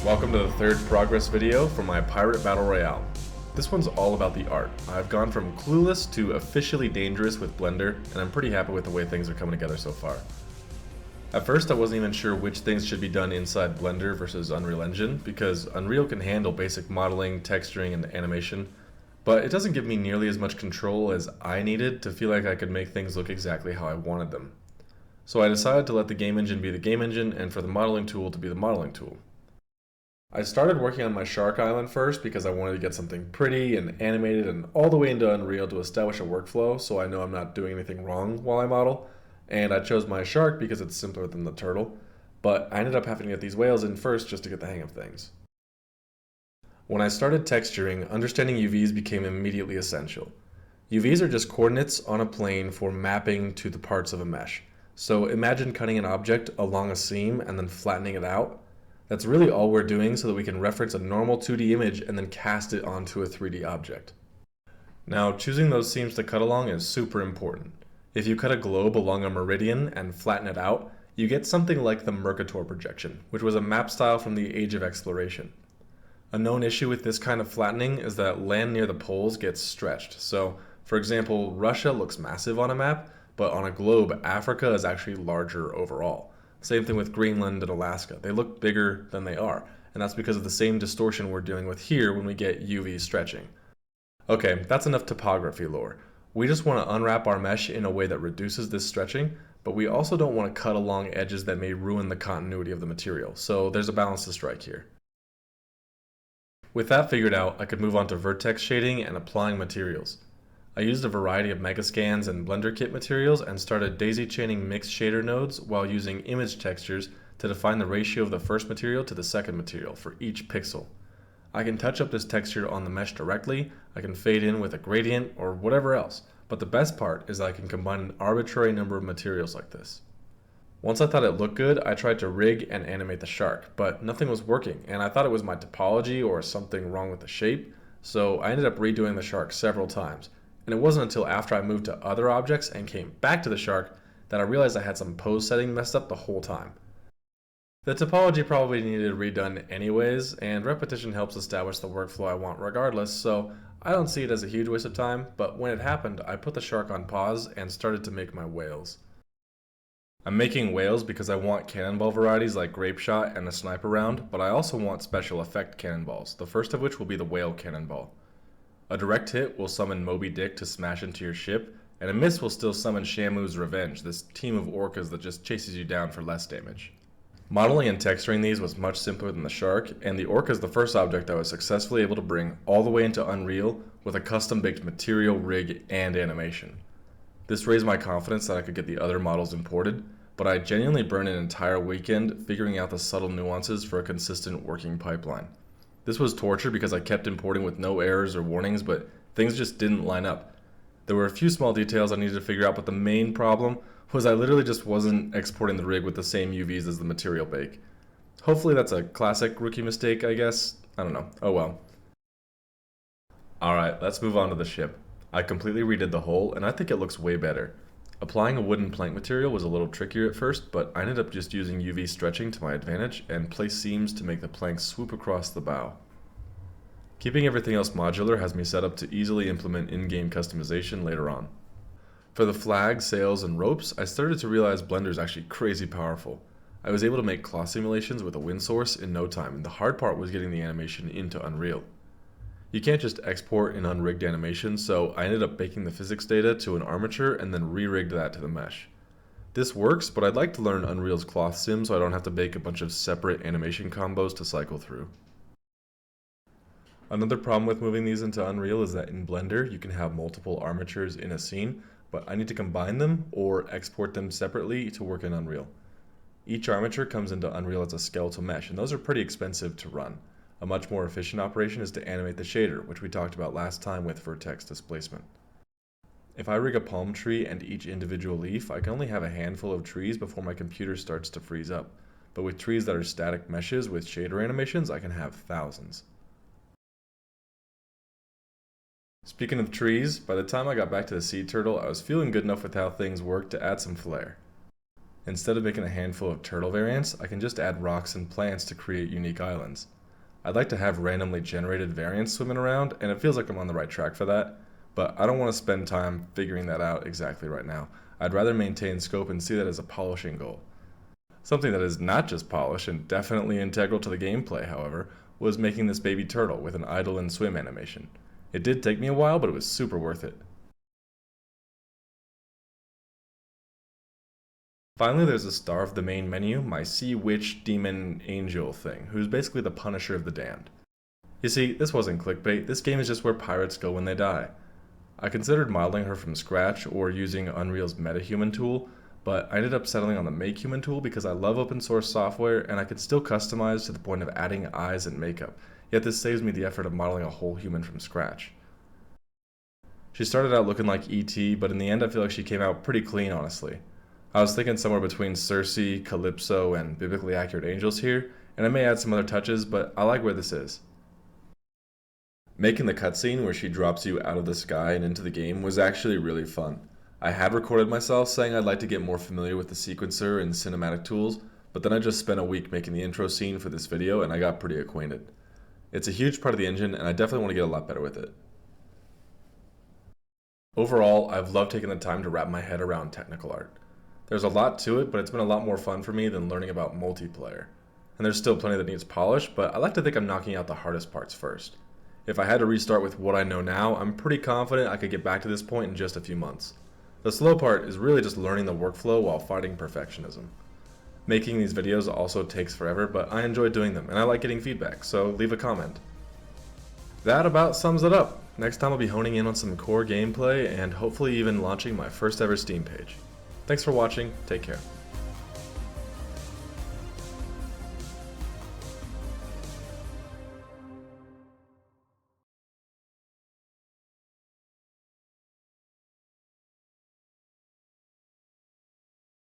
Welcome to the third progress video for my Pirate Battle Royale. This one's all about the art. I've gone from clueless to officially dangerous with Blender, and I'm pretty happy with the way things are coming together so far. At first I wasn't even sure which things should be done inside Blender versus Unreal Engine, because Unreal can handle basic modeling, texturing, and animation, but it doesn't give me nearly as much control as I needed to feel like I could make things look exactly how I wanted them. So I decided to let the game engine be the game engine and for the modeling tool to be the modeling tool. I started working on my Shark Island first because I wanted to get something pretty and animated and all the way into Unreal to establish a workflow so I know I'm not doing anything wrong while I model. And I chose my shark because it's simpler than the turtle, but I ended up having to get these whales in first just to get the hang of things. When I started texturing, understanding UVs became immediately essential. UVs are just coordinates on a plane for mapping to the parts of a mesh. So imagine cutting an object along a seam and then flattening it out. That's really all we're doing so that we can reference a normal 2D image and then cast it onto a 3D object. Now, choosing those seams to cut along is super important. If you cut a globe along a meridian and flatten it out, you get something like the Mercator projection, which was a map style from the Age of Exploration. A known issue with this kind of flattening is that land near the poles gets stretched. So, for example, Russia looks massive on a map, but on a globe, Africa is actually larger overall. Same thing with Greenland and Alaska. They look bigger than they are, and that's because of the same distortion we're dealing with here when we get UV stretching. Okay, that's enough topography lore. We just want to unwrap our mesh in a way that reduces this stretching, but we also don't want to cut along edges that may ruin the continuity of the material, so there's a balance to strike here. With that figured out, I could move on to vertex shading and applying materials. I used a variety of Megascans and Blender Kit materials and started daisy chaining mixed shader nodes while using image textures to define the ratio of the first material to the second material for each pixel. I can touch up this texture on the mesh directly, I can fade in with a gradient or whatever else, but the best part is that I can combine an arbitrary number of materials like this. Once I thought it looked good, I tried to rig and animate the shark, but nothing was working and I thought it was my topology or something wrong with the shape, so I ended up redoing the shark several times. And it wasn't until after I moved to other objects and came back to the shark that I realized I had some pose setting messed up the whole time. The topology probably needed redone anyways, and repetition helps establish the workflow I want regardless, so I don't see it as a huge waste of time, but when it happened, I put the shark on pause and started to make my whales. I'm making whales because I want cannonball varieties like Grape Shot and the Sniper Round, but I also want special effect cannonballs, the first of which will be the Whale Cannonball. A direct hit will summon Moby Dick to smash into your ship, and a miss will still summon Shamu's Revenge, this team of orcas that just chases you down for less damage. Modeling and texturing these was much simpler than the shark, and the orca is the first object I was successfully able to bring all the way into Unreal with a custom-baked material, rig, and animation. This raised my confidence that I could get the other models imported, but I genuinely burned an entire weekend figuring out the subtle nuances for a consistent working pipeline. This was torture because I kept importing with no errors or warnings, but things just didn't line up. There were a few small details I needed to figure out, but the main problem was I literally just wasn't exporting the rig with the same UVs as the material bake. Hopefully that's a classic rookie mistake, I guess. I don't know. Oh well. Alright, let's move on to the ship. I completely redid the hull, and I think it looks way better. Applying a wooden plank material was a little trickier at first, but I ended up just using UV stretching to my advantage and placed seams to make the plank swoop across the bow. Keeping everything else modular has me set up to easily implement in-game customization later on. For the flag, sails, and ropes, I started to realize Blender is actually crazy powerful. I was able to make claw simulations with a wind source in no time, and the hard part was getting the animation into Unreal. You can't just export an unrigged animation, so I ended up baking the physics data to an armature and then re-rigged that to the mesh. This works, but I'd like to learn Unreal's cloth sim so I don't have to bake a bunch of separate animation combos to cycle through. Another problem with moving these into Unreal is that in Blender you can have multiple armatures in a scene, but I need to combine them or export them separately to work in Unreal. Each armature comes into Unreal as a skeletal mesh, and those are pretty expensive to run. A much more efficient operation is to animate the shader, which we talked about last time with vertex displacement. If I rig a palm tree and each individual leaf, I can only have a handful of trees before my computer starts to freeze up. But with trees that are static meshes with shader animations, I can have thousands. Speaking of trees, by the time I got back to the sea turtle, I was feeling good enough with how things worked to add some flair. Instead of making a handful of turtle variants, I can just add rocks and plants to create unique islands. I'd like to have randomly generated variants swimming around, and it feels like I'm on the right track for that, but I don't want to spend time figuring that out exactly right now. I'd rather maintain scope and see that as a polishing goal. Something that is not just polish and definitely integral to the gameplay, however, was making this baby turtle with an idle and swim animation. It did take me a while, but it was super worth it. Finally, there's the star of the main menu, my sea witch demon angel thing, who's basically the punisher of the damned. You see, this wasn't clickbait, this game is just where pirates go when they die. I considered modeling her from scratch or using Unreal's MetaHuman tool, but I ended up settling on the MakeHuman tool because I love open source software and I could still customize to the point of adding eyes and makeup, yet this saves me the effort of modeling a whole human from scratch. She started out looking like E.T., but in the end I feel like she came out pretty clean, honestly. I was thinking somewhere between Circe, Calypso, and biblically accurate angels here, and I may add some other touches, but I like where this is. Making the cutscene where she drops you out of the sky and into the game was actually really fun. I had recorded myself saying I'd like to get more familiar with the sequencer and cinematic tools, but then I just spent a week making the intro scene for this video and I got pretty acquainted. It's a huge part of the engine and I definitely want to get a lot better with it. Overall, I've loved taking the time to wrap my head around technical art. There's a lot to it, but it's been a lot more fun for me than learning about multiplayer. And there's still plenty that needs polish, but I like to think I'm knocking out the hardest parts first. If I had to restart with what I know now, I'm pretty confident I could get back to this point in just a few months. The slow part is really just learning the workflow while fighting perfectionism. Making these videos also takes forever, but I enjoy doing them, and I like getting feedback, so leave a comment. That about sums it up. Next time I'll be honing in on some core gameplay and hopefully even launching my first ever Steam page. Thanks for watching, take care.